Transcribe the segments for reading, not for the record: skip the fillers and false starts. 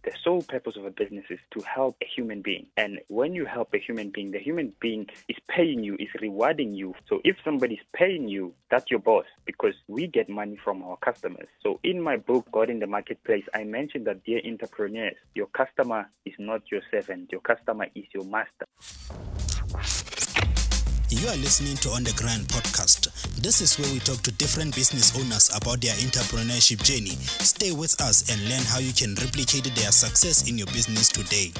The sole purpose of a business is to help a human being. And when you help a human being, the human being is paying you, is rewarding you. So if somebody's paying you, that's your boss, because we get money from our customers. So in my book, God in the Marketplace, I mentioned that, dear entrepreneurs, your customer is not your servant. Your customer is your master. You are listening to On The Grind podcast. This is where we talk to different business owners about their entrepreneurship journey. Stay with us and learn how you can replicate their success in your business today.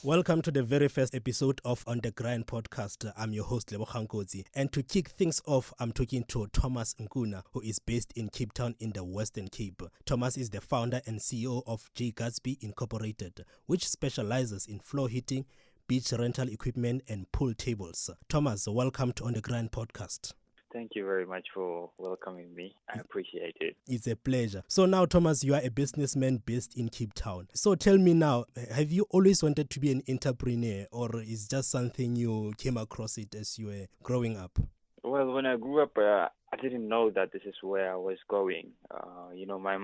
Welcome to the very first episode of On The Grind podcast. I'm your host, Lebogang Kotsi. And to kick things off, I'm talking to Thomas Nkuna, who is based in Cape Town in the Western Cape. Thomas is the founder and CEO of Jay Gatsby Inc, which specializes in floor heating, beach rental equipment, and pool tables. Thomas, welcome to On The Grind podcast. Thank you very much for welcoming me. I appreciate it. It's a pleasure. So now, Thomas, you are a businessman based in Cape Town. So tell me now, have you always wanted to be an entrepreneur, or is just something you came across it as you were growing up? Well, when I grew up, I didn't know that this is where I was going. My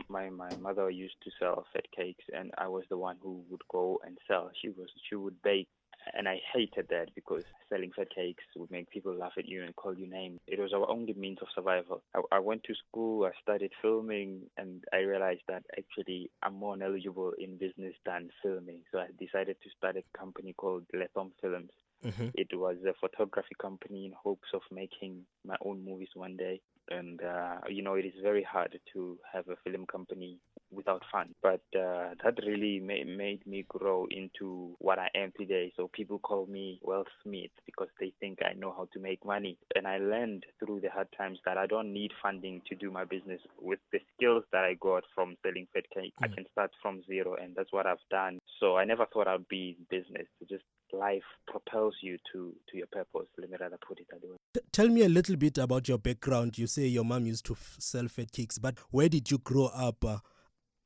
mother used to sell fat cakes, and I was the one who would go and sell. She would bake. And I hated that because selling fat cakes would make people laugh at you and call you names. It was our only means of survival. I went to school, I studied filming, and I realized that actually I'm more knowledgeable in business than filming. So I decided to start a company called Lethom Films. Mm-hmm. It was a photography company in hopes of making my own movies one day. And, it is very hard to have a film company without fun. But that really made me grow into what I am today. So people call me Wealth Smith because they think I know how to make money. And I learned through the hard times that I don't need funding to do my business. With the skills that I got from selling fat cake, I can start from zero, and that's what I've done. So I never thought I'd be in business. Just life propels you to your purpose. Let me rather put it that way. Tell me a little bit about your background. You say your mom used to sell fat cakes, but where did you grow up?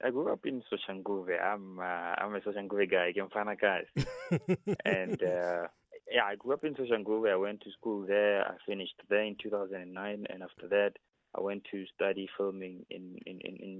I grew up in Soshanguve. I'm a Soshanguve guy. Guys. And I grew up in Soshanguve. I went to school there. I finished there in 2009, and after that, I went to study filming in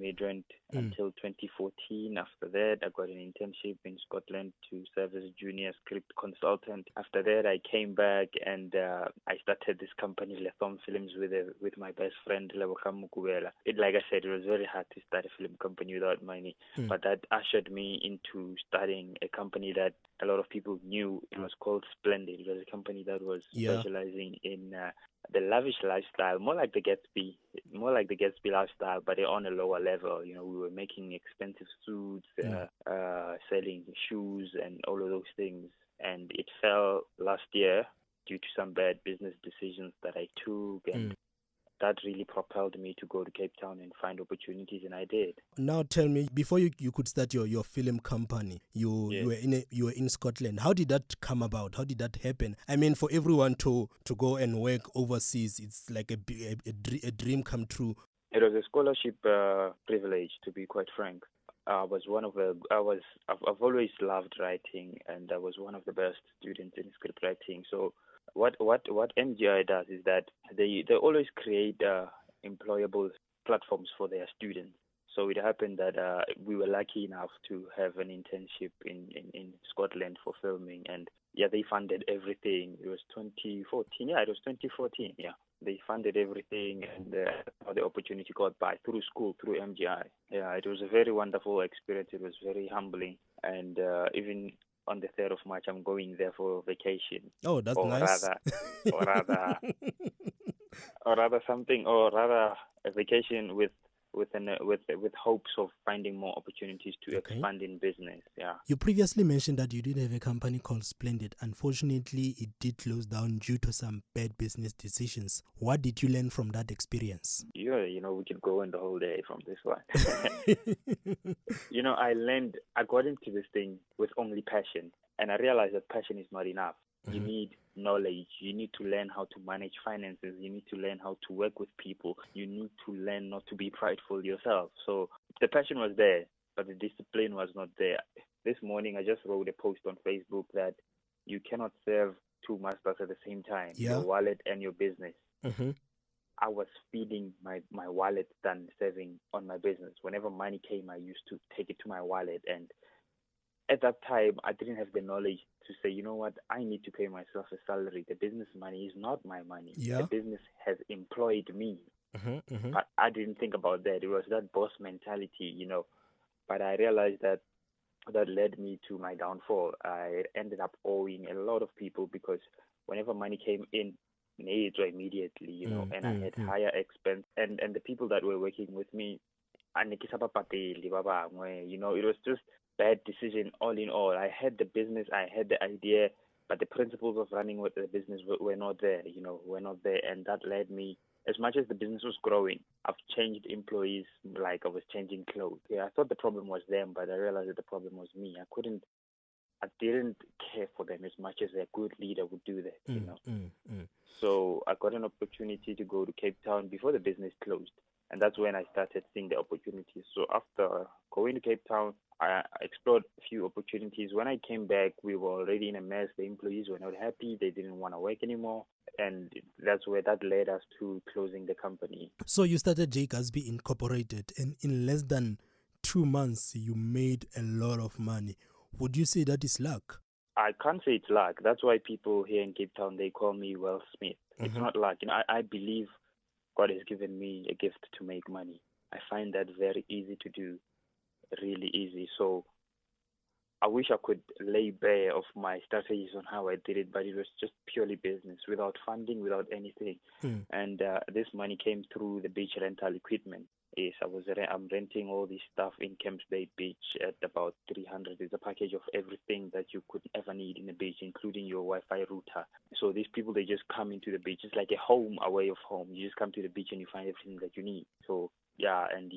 Midrand until 2014. After that, I got an internship in Scotland to serve as a junior script consultant. After that, I came back and I started this company, Lethom Films, with my best friend, Lebogang Mukubela. Like I said, it was very hard to start a film company without money, but that ushered me into starting a company that a lot of people knew. It was called Splendid. It was a company that was specializing in the lavish lifestyle, more like the Gatsby lifestyle, but on a lower level. We were making expensive suits, selling shoes, and all of those things. And it fell last year due to some bad business decisions that I took, and that really propelled me to go to Cape Town and find opportunities, and I did. Now tell me, before you could start your film company, you were in Scotland. How did that come about? How did that happen? I mean, for everyone to go and work overseas, it's like a dream come true. It was a scholarship privilege, to be quite frank. I've always loved writing, and I was one of the best students in script writing. So what MGI does is that they always create employable platforms for their students. So it happened that we were lucky enough to have an internship in Scotland for filming, and they funded everything. It was 2014. It was 2014. They funded everything, and the opportunity got by through school, through MGI. It was a very wonderful experience. It was very humbling, and even on the 3rd of March, I'm going there for vacation. Oh, that's nice. Or rather a vacation with hopes of finding more opportunities to expand in business. You previously mentioned that you did have a company called Splendid. Unfortunately, it did close down due to some bad business decisions. What did you learn from that experience? We could go on the whole day from this one. I got into this thing with only passion, and I realized that passion is not enough. You need knowledge. You need to learn how to manage finances. You need to learn how to work with people. You need to learn not to be prideful yourself. So the passion was there, but the discipline was not there. This morning, I just wrote a post on Facebook that you cannot serve two masters at the same time, your wallet and your business. I was feeding my wallet than saving on my business. Whenever money came, I used to take it to my wallet. And at that time, I didn't have the knowledge to say, you know what, I need to pay myself a salary. The business money is not my money. The Yeah. business has employed me. Mm-hmm, mm-hmm. But I didn't think about that. It was that boss mentality. But I realized that led me to my downfall. I ended up owing a lot of people because whenever money came in, it was immediately, and I had higher expense. And the people that were working with me, it was just bad decision all in all. I had the business, I had the idea, but the principles of running with the business were not there, were not there. And that led me, as much as the business was growing, I've changed employees like I was changing clothes. Yeah, I thought the problem was them, but I realized that the problem was me. I didn't care for them as much as a good leader would do that. So I got an opportunity to go to Cape Town before the business closed. And that's when I started seeing the opportunities. So after going to Cape Town, I explored a few opportunities. When I came back, we were already in a mess. The employees were not happy. They didn't want to work anymore. And that's where that led us to closing the company. So you started Jay Gatsby Incorporated, and in less than 2 months, you made a lot of money. Would you say that is luck? I can't say it's luck. That's why people here in Cape Town, they call me Will Smith. It's not luck. I believe God has given me a gift to make money. I find that very easy to do, really easy. So I wish I could lay bare of my strategies on how I did it, but it was just purely business, without funding, without anything. And this money came through the beach rental equipment. Yes, I'm renting all this stuff in Camps Bay Beach at about 300. It's a package of everything that you could ever need in the beach, including your Wi-Fi router. So these people, they just come into the beach. It's like a home away of home. You just come to the beach and you find everything that you need. So yeah, and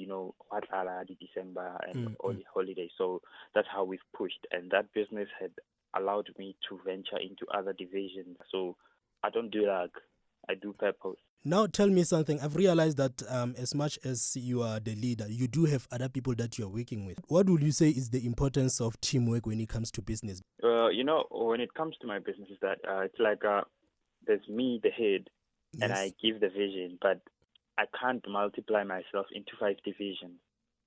December and all the holidays. So that's how we've pushed. And that business had allowed me to venture into other divisions. So I don't do luck. I do purpose. Now tell me something. I've realized that as much as you are the leader, you do have other people that you are working with. What would you say is the importance of teamwork when it comes to business? When it comes to my business, is that it's like there's me, the head, and I give the vision, but I can't multiply myself into 5 divisions.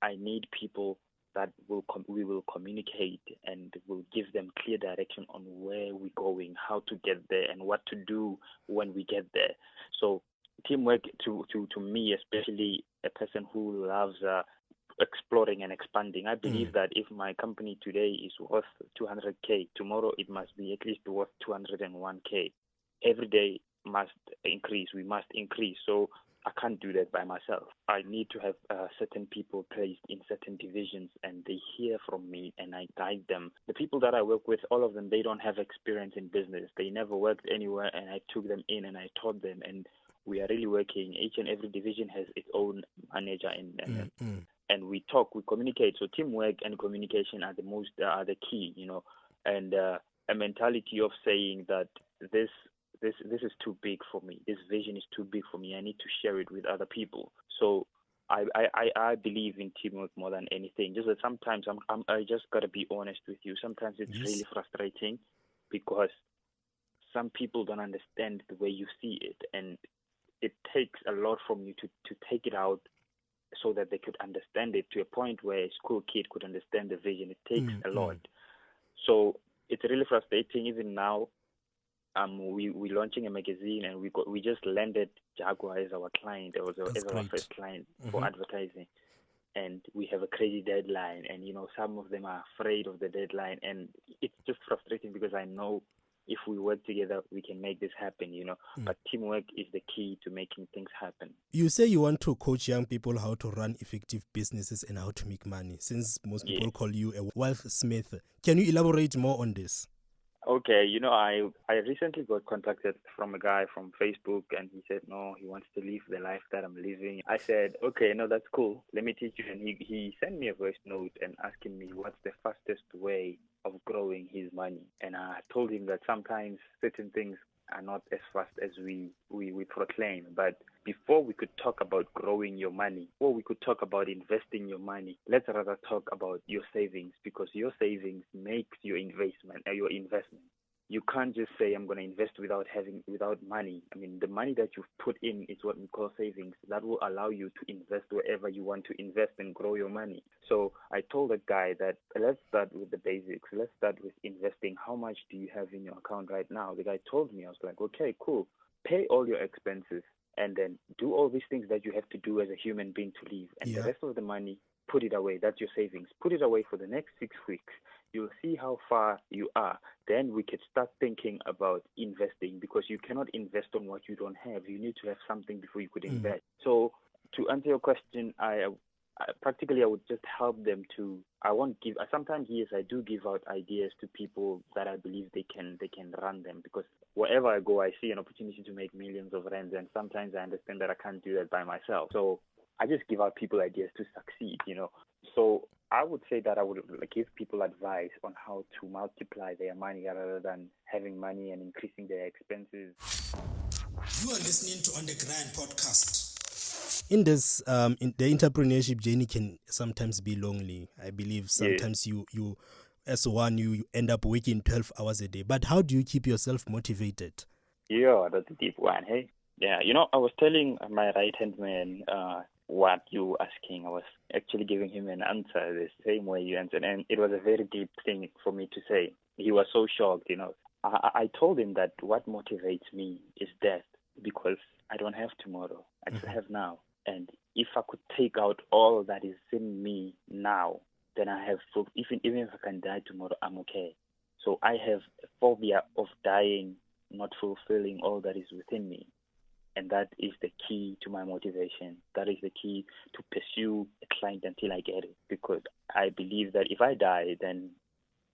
I need people that we will communicate and will give them clear direction on where we're going, how to get there, and what to do when we get there. So teamwork to me, especially a person who loves exploring and expanding. I believe that if my company today is worth 200K, tomorrow it must be at least worth 201K. Every day must increase. We must increase. So I can't do that by myself. I need to have certain people placed in certain divisions, and they hear from me and I guide them. The people that I work with, all of them, they don't have experience in business. They never worked anywhere, and I took them in and I taught them, and we are really working. Each and every division has its own manager, and we talk, we communicate. So teamwork and communication are the key, and a mentality of saying that this is too big for me. This vision is too big for me. I need to share it with other people. So I believe in teamwork more than anything. Just that sometimes I just gotta be honest with you. Sometimes it's really frustrating because some people don't understand the way you see it, and it takes a lot from you to take it out so that they could understand it to a point where a school kid could understand the vision. It takes a lot. So it's really frustrating. Even now, we're launching a magazine, and we just landed Jaguar as our client. It was our first client for advertising, and we have a crazy deadline. And some of them are afraid of the deadline, and it's just frustrating because I know if we work together, we can make this happen. But teamwork is the key to making things happen. You say you want to coach young people how to run effective businesses and how to make money. Since most people call you a wealth smith, can you elaborate more on this? Okay, I recently got contacted from a guy from Facebook, and he said, no, he wants to live the life that I'm living. I said, okay, no, that's cool. Let me teach you. And he sent me a voice note and asking me what's the fastest way of growing his money. And I told him that sometimes certain things are not as fast as we proclaim. But before we could talk about growing your money, or we could talk about investing your money, let's rather talk about your savings, because your savings makes your investment. you can't just say I'm going to invest without money. I mean, the money that you've put in is what we call savings. That will allow you to invest wherever you want to invest and grow your money. So I told the guy that let's start with the basics. Let's start with investing. How much do you have in your account right now? The guy told me. I was like, okay, cool. Pay all your expenses and then do all these things that you have to do as a human being to live. And the rest of the money, put it away. That's your savings. Put it away for the next 6 weeks. You'll see how far you are. Then we could start thinking about investing, because you cannot invest on what you don't have. You need to have something before you could invest. So to answer your question, I practically I would just help them to. I won't give. Sometimes yes, I do give out ideas to people that I believe they can run them, because wherever I go, I see an opportunity to make millions of rands, and sometimes I understand that I can't do that by myself. So I just give out people ideas to succeed, So I would say that I would give people advice on how to multiply their money rather than having money and increasing their expenses. You are listening to On The Grind podcast. In this, in the entrepreneurship journey can sometimes be lonely. I believe sometimes you as one, you end up working 12 hours a day. But how do you keep yourself motivated? Yeah, that's a deep one, hey? Yeah, I was telling my right-hand man what you were asking. I was actually giving him an answer the same way you answered, and it was a very deep thing for me to say. He was so shocked, I told him that what motivates me is death, because I don't have tomorrow. I just have now. And if I could take out all that is in me now, then I have, even if I can die tomorrow, I'm okay. So I have a phobia of dying, not fulfilling all that is within me. And that is the key to my motivation. That is the key to pursue a client until I get it. Because I believe that if I die, then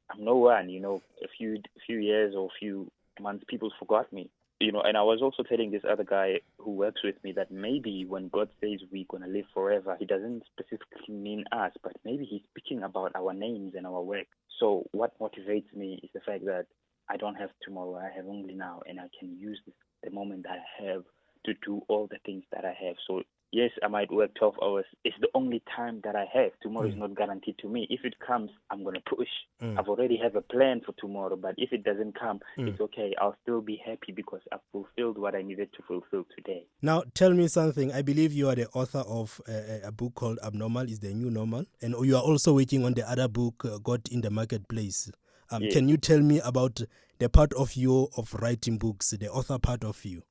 I'm no one. A few years or a few months, people forgot me. And I was also telling this other guy who works with me that maybe when God says we're going to live forever, he doesn't specifically mean us, but maybe he's speaking about our names and our work. So what motivates me is the fact that I don't have tomorrow. I have only now, and I can use the moment that I have to do all the things that I have. So yes, I might work 12 hours. It's the only time that I have. Tomorrow is not guaranteed to me. If it comes, I'm going to push. I've already have a plan for tomorrow, but if it doesn't come, it's okay. I'll still be happy because I've fulfilled what I needed to fulfill today. Now, tell me something. I believe you are the author of a book called Abnormal is the New Normal, and you are also working on the other book, God in the Marketplace. Yes. Can you tell me about the part of you of writing books, the author part of you?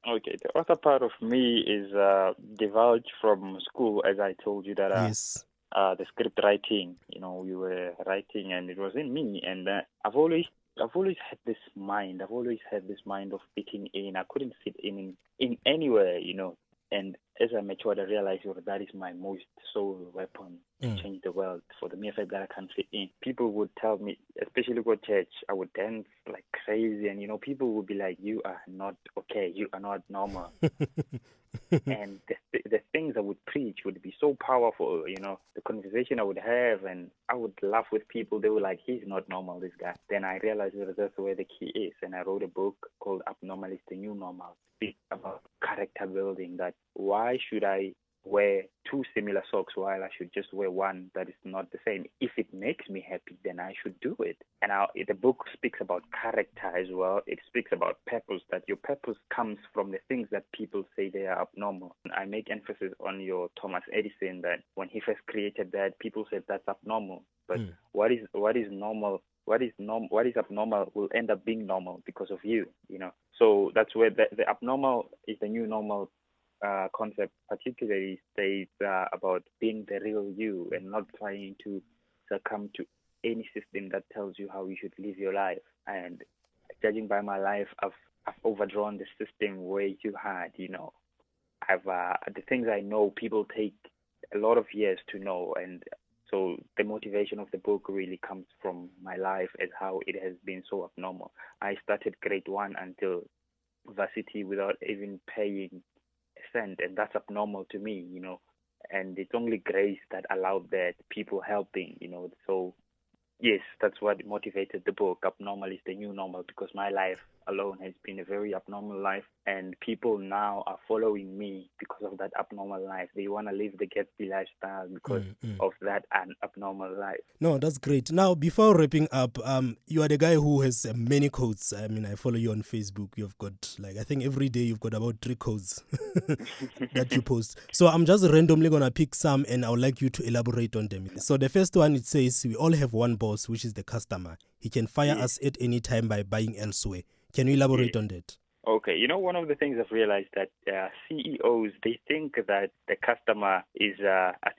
Okay, the other part of me is divulged from school, as I told you that Yes. The script writing. We were writing, and it was in me. And I've always had this mind. I've always had this mind of fitting in. I couldn't fit in anywhere, And as I matured, I realized that is my most sole weapon to change the world. For the mere fact that I can't fit in, people would tell me, especially go church, I would dance like crazy, and people would be like, "You are not okay. You are not normal." And the things I would preach would be so powerful. The conversation I would have, and I would laugh with people. They were like, "He's not normal, this guy." Then I realized that that's where the key is, and I wrote a book called Abnormal is the New Normal. Speak about character building. That why should I wear two similar socks while I should just wear one that is not the same? If it makes me happy, then I should do it. And the book speaks about character as well. It speaks about purpose, that your purpose comes from the things that people say they are abnormal. I make emphasis on your Thomas Edison, that when he first created that, people said that's abnormal. But what is normal? What is abnormal will end up being normal because of you. So that's where the abnormal is the new normal concept particularly states about being the real you and not trying to succumb to any system that tells you how you should live your life. And judging by my life, I've overdrawn the system way too hard. I've the things I know people take a lot of years to know, and so the motivation of the book really comes from my life as how it has been so abnormal. I started grade 1 until varsity without even paying a cent, and that's abnormal to me, and it's only grace that allowed that, people helping, So yes, that's what motivated the book. Abnormal is the new normal, because my life alone has been a very abnormal life, and people now are following me because of that abnormal life. They want to live the Gatsby lifestyle because of that abnormal life. No, that's great. Now, before wrapping up, you are the guy who has many quotes. I mean, I follow you on Facebook. You've got, like, I think every day you've got about 3 quotes that you post. So I'm just randomly going to pick some, and I would like you to elaborate on them. So the first one, it says, we all have one boss, which is the customer. He can fire us at any time by buying elsewhere. Can you elaborate on that? Okay, one of the things I've realized that CEOs, they think that the customer is,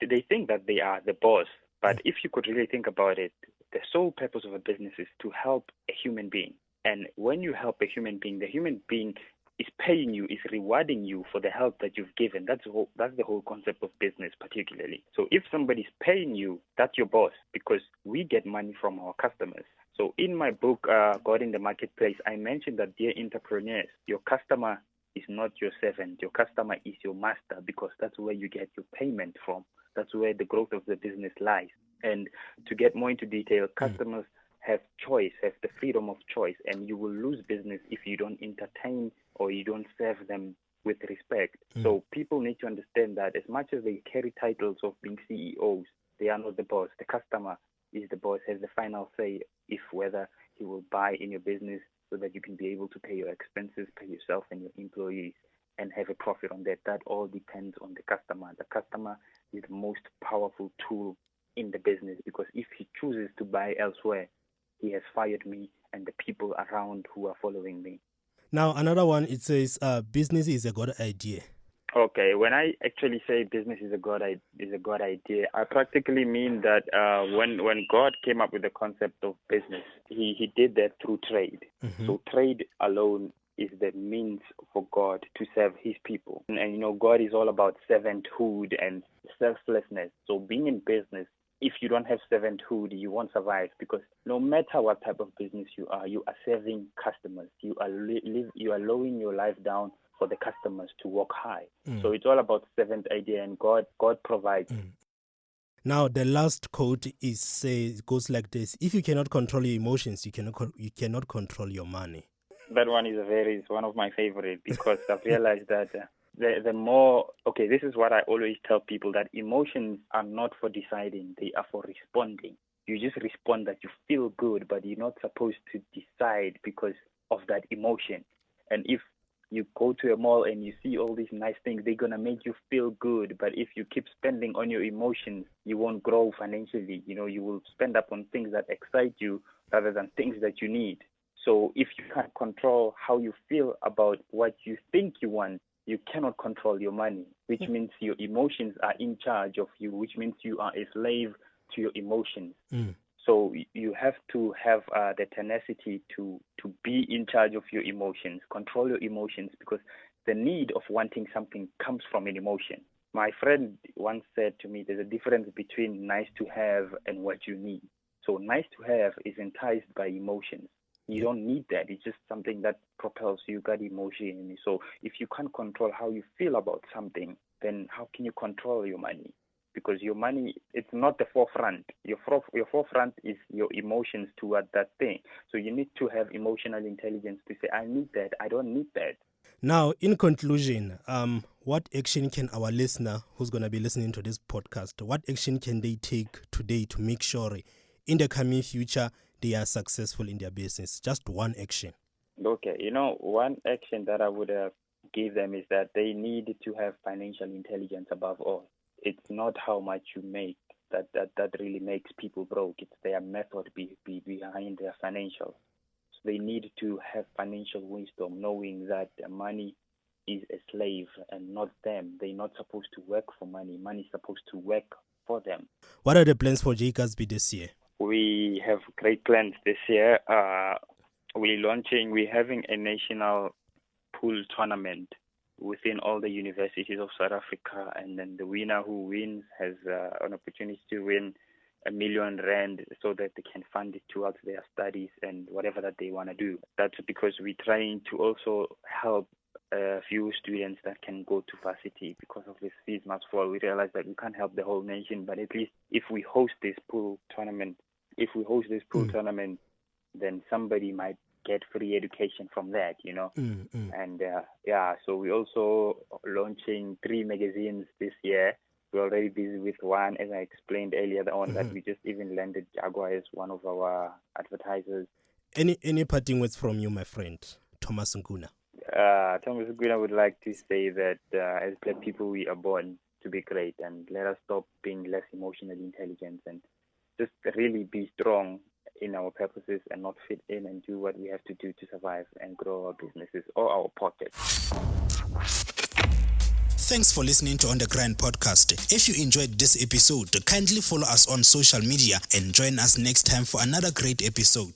they think that they are the boss. But if you could really think about it, the sole purpose of a business is to help a human being. And when you help a human being, the human being is paying you, is rewarding you for the help that you've given. That's the whole concept of business particularly. So if somebody's paying you, that's your boss, because we get money from our customers. So in my book, God in the Marketplace, I mentioned that, dear entrepreneurs, your customer is not your servant. Your customer is your master, because that's where you get your payment from. That's where the growth of the business lies. And to get more into detail, customers have choice, have the freedom of choice, and you will lose business if you don't entertain or you don't serve them with respect. So people need to understand that as much as they carry titles of being CEOs, they are not the boss. The customer is the boss, has the final say if whether he will buy in your business so that you can be able to pay your expenses, pay yourself and your employees, and have a profit on that. That all depends on the customer. The customer is the most powerful tool in the business, because if he chooses to buy elsewhere, he has fired me and the people around who are following me. Now, another one, it says, business is a good idea. Okay, when I actually say business is a God idea, I practically mean that when God came up with the concept of business, he did that through trade. So trade alone is the means for God to serve his people. And God is all about servanthood and selflessness. So being in business, if you don't have servanthood, you won't survive, because no matter what type of business you are serving customers. You are lowering your life down for the customers to walk high. So it's all about servant idea, and God provides. Now, the last quote goes like this: if you cannot control your emotions, you cannot control your money. That one is one of my favorite, because I've realized that the more, this is what I always tell people, that emotions are not for deciding, they are for responding. You just respond that you feel good, but you're not supposed to decide because of that emotion. And if you go to a mall and you see all these nice things, they're going to make you feel good. But if you keep spending on your emotions, you won't grow financially. You will spend up on things that excite you rather than things that you need. So if you can't control how you feel about what you think you want, you cannot control your money, which means your emotions are in charge of you, which means you are a slave to your emotions. So you have to have the tenacity to be in charge of your emotions, control your emotions, because the need of wanting something comes from an emotion. My friend once said to me, there's a difference between nice to have and what you need. So nice to have is enticed by emotions. You don't need that. It's just something that propels you, got emotion in it. So if you can't control how you feel about something, then how can you control your money? Because your money, it's not the forefront. Your forefront is your emotions toward that thing. So you need to have emotional intelligence to say, I need that, I don't need that. Now, in conclusion, what action can our listener who's going to be listening to this podcast, what action can they take today to make sure in the coming future they are successful in their business? Just one action. Okay, one action that I would give them is that they need to have financial intelligence above all. It's not how much you make that really makes people broke. It's their method behind their financials. So they need to have financial wisdom, knowing that money is a slave and not them. They're not supposed to work for money. Money is supposed to work for them. What are the plans for Jay Gatsby this year? We have great plans this year. We're having a national pool tournament within all the universities of South Africa, and then the winner who wins has an opportunity to win R1 million so that they can fund it towards their studies and whatever that they want to do. That's because we're trying to also help a few students that can go to varsity because of this fees must fall. We realize that we can't help the whole nation, but at least if we host this pool tournament, then somebody might get free education from that, Mm. And so we're also launching 3 magazines this year. We're already busy with one, as I explained earlier on, that we just even landed Jaguar as one of our advertisers. Any parting words from you, my friend, Thomas Nkuna? Thomas Nkuna would like to say that as Black people, we are born to be great, and let us stop being less emotionally intelligent and just really be strong in our purposes and not fit in and do what we have to do to survive and grow our businesses or our pockets. Thanks for listening to On The Grind podcast. If you enjoyed this episode, kindly follow us on social media and join us next time for another great episode.